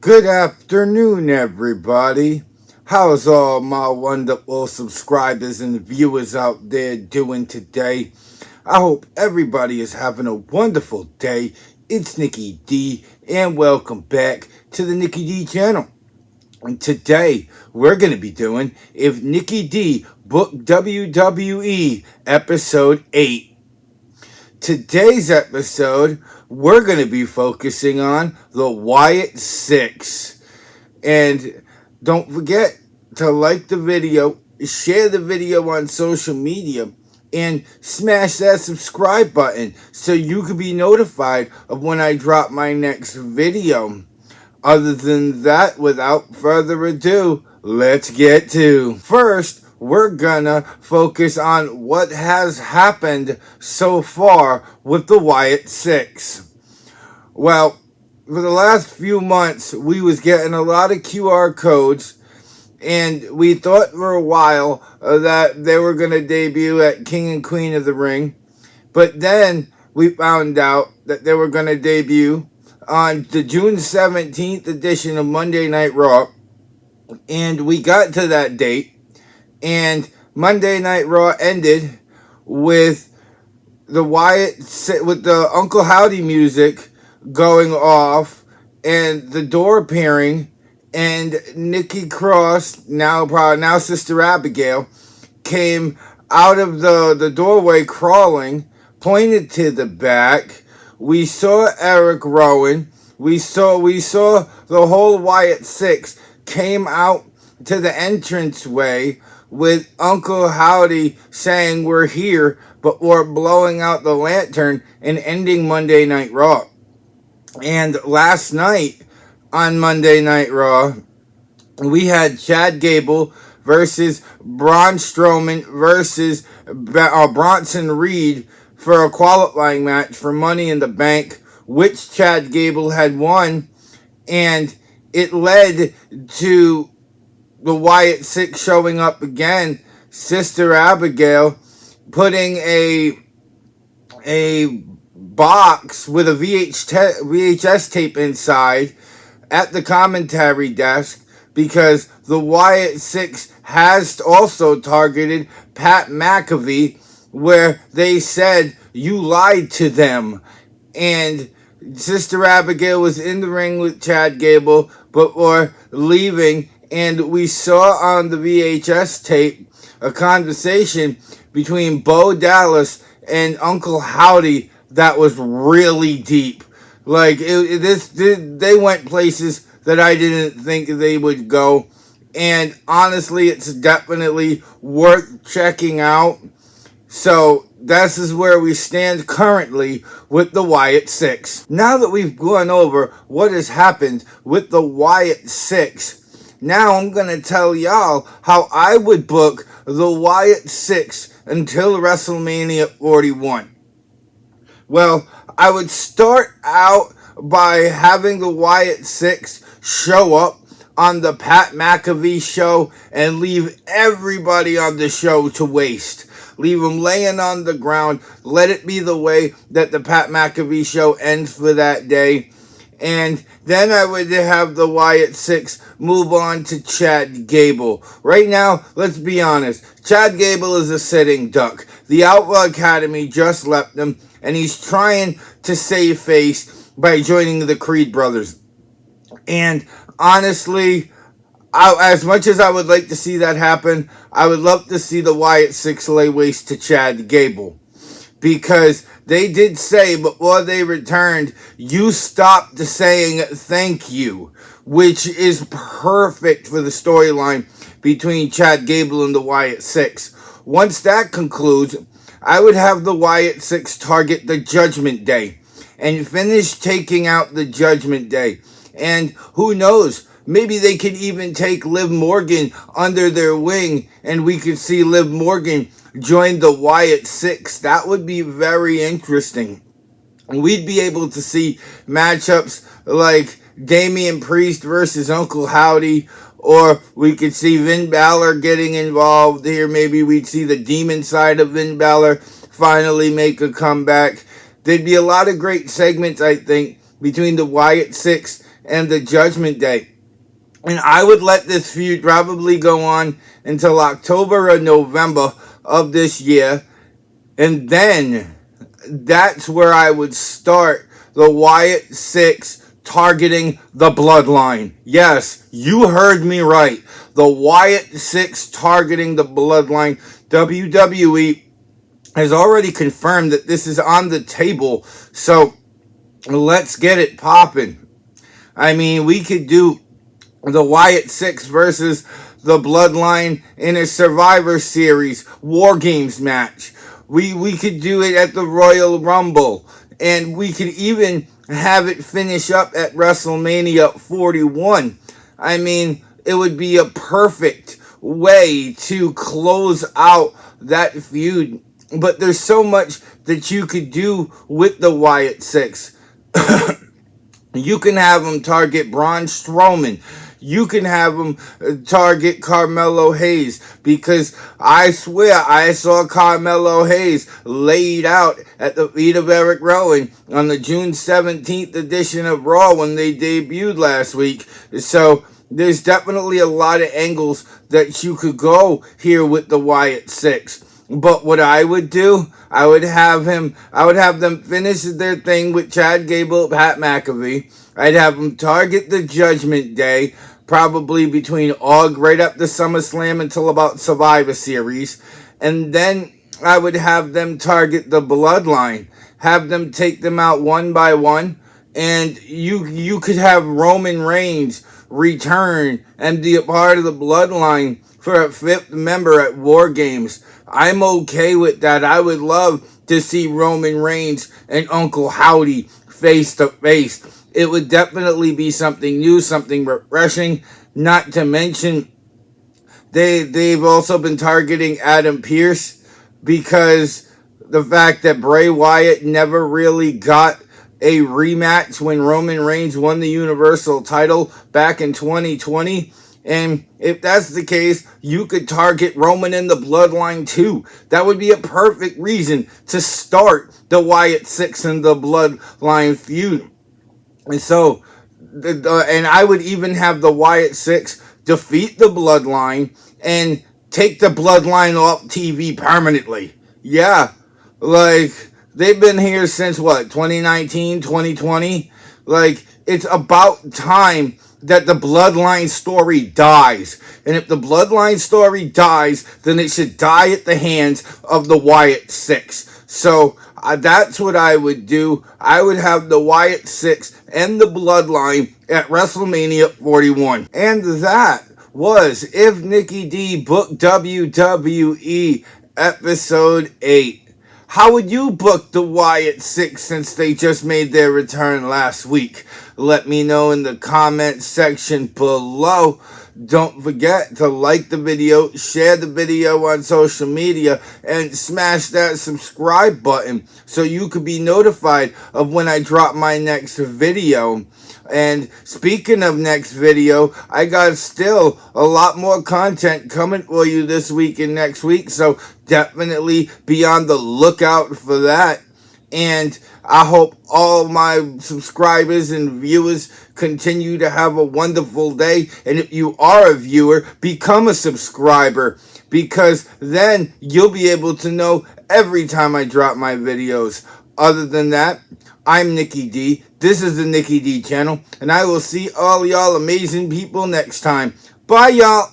Good afternoon, everybody. How's all my wonderful subscribers and viewers out there doing today? I hope everybody is having a wonderful day. It's Nicky D, and welcome back to the Nicky D channel. And today, we're going to be doing If Nicky D Booked WWE Episode 8. Today's episode, we're going to be focusing on the Wyatt Six. And don't forget to like the video, share the video on social media, and smash that subscribe button so you can be notified of when I drop my next video. Other than that, without further ado, let's get to. First, we're gonna focus on what has happened so far with the Wyatt Six. Well, for the last few months, we was getting a lot of QR codes, and we thought for a while that they were gonna debut at King and Queen of the Ring, but then we found out that they were gonna debut on the June 17th edition of Monday Night Raw, and we got to that date, and Monday Night Raw ended with the with the Uncle Howdy music going off, and the door appearing, and Nikki Cross, now Sister Abigail, came out of the doorway crawling, pointed to the back. We saw Eric Rowan. We saw the whole Wyatt Six came out to the entranceway with Uncle Howdy saying we're here, but we're blowing out the lantern and ending Monday Night Raw. And last night on Monday Night Raw, we had Chad Gable versus Braun Strowman versus Bronson Reed for a qualifying match for Money in the Bank, which Chad Gable had won, and it led to the Wyatt Six showing up again. Sister Abigail putting a box with a VHS tape inside at the commentary desk, because the Wyatt Six has also targeted Pat McAfee, where they said you lied to them. And Sister Abigail was in the ring with Chad Gable, but were leaving, and we saw on the VHS tape a conversation between Bo Dallas and Uncle Howdy that was really deep. Like, they went places that I didn't think they would go, and honestly, it's definitely worth checking out. So this is where we stand currently with the Wyatt Six. Now that we've gone over what has happened with the Wyatt Six, now I'm going to tell y'all how I would book the Wyatt Six until WrestleMania 41. Well, I would start out by having the Wyatt Six show up on the Pat McAfee show and leave everybody on the show to waste. Leave them laying on the ground. Let it be the way that the Pat McAfee show ends for that day. And then I would have the Wyatt Six move on to Chad Gable. Right now, let's be honest. Chad Gable is a sitting duck. The Outlaw Academy just left him, and he's trying to save face by joining the Creed brothers. And honestly, as much as I would like to see that happen, I would love to see the Wyatt Six lay waste to Chad Gable. Because they did say before they returned, you stopped saying thank you, which is perfect for the storyline between Chad Gable and the Wyatt Six. Once that concludes, I would have the Wyatt Six target the Judgment Day and finish taking out the Judgment Day. And who knows, maybe they could even take Liv Morgan under their wing, and we could see Liv Morgan join the Wyatt Six. That would be very interesting. We'd be able to see matchups like Damian Priest versus Uncle Howdy, or we could see Finn Balor getting involved here. Maybe we'd see the demon side of Finn Balor finally make a comeback. There'd be a lot of great segments, I think, between the Wyatt Six and the Judgment Day. And I would let this feud probably go on until October or November of this year. And then that's where I would start the Wyatt Six targeting the Bloodline. Yes, you heard me right. The Wyatt Six targeting the Bloodline. WWE has already confirmed that this is on the table. So let's get it popping. I mean, we could do the Wyatt Six versus the Bloodline in a Survivor Series War Games match. We could do it at the Royal Rumble. And we could even have it finish up at WrestleMania 41. I mean, it would be a perfect way to close out that feud. But there's so much that you could do with the Wyatt Six. You can have them target Braun Strowman. You can have them target Carmelo Hayes, because I swear I saw Carmelo Hayes laid out at the feet of Eric Rowan on the June 17th edition of Raw when they debuted last week. So there's definitely a lot of angles that you could go here with the Wyatt Six. But what I would do, I would have them finish their thing with Chad Gable, Pat McAfee. I'd have them target the Judgment Day, probably between right up to SummerSlam until about Survivor Series. And then I would have them target the Bloodline, have them take them out one by one. And you could have Roman Reigns return and be a part of the Bloodline for a fifth member at War Games. I'm okay with that. I would love to see Roman Reigns and Uncle Howdy face to face. It would definitely be something new, something refreshing. Not to mention, they've also been targeting Adam Pearce, because the fact that Bray Wyatt never really got a rematch when Roman Reigns won the Universal title back in 2020. And if that's the case, you could target Roman and the Bloodline too. That would be a perfect reason to start the Wyatt Six and the Bloodline feud. And so, and I would even have the Wyatt Six defeat the Bloodline and take the Bloodline off TV permanently. Yeah, like, they've been here since what, 2019, 2020? Like, it's about time that the Bloodline story dies. And if the Bloodline story dies, then it should die at the hands of the Wyatt Six. So that's what I would do. I would have the Wyatt Six and the Bloodline at WrestleMania 41. And that was If Nicky D Booked WWE Episode 8. How would you book the Wyatt Six since they just made their return last week? Let me know in the comments section below. Don't forget to like the video, share the video on social media, and smash that subscribe button so you could be notified of when I drop my next video. And speaking of next video, I got still a lot more content coming for you this week and next week, so definitely be on the lookout for that. And I hope all my subscribers and viewers continue to have a wonderful day. And if you are a viewer, become a subscriber, because then you'll be able to know every time I drop my videos. Other than that, I'm Nicky D. This is the Nicky D channel, and I will see all y'all amazing people next time. Bye, y'all.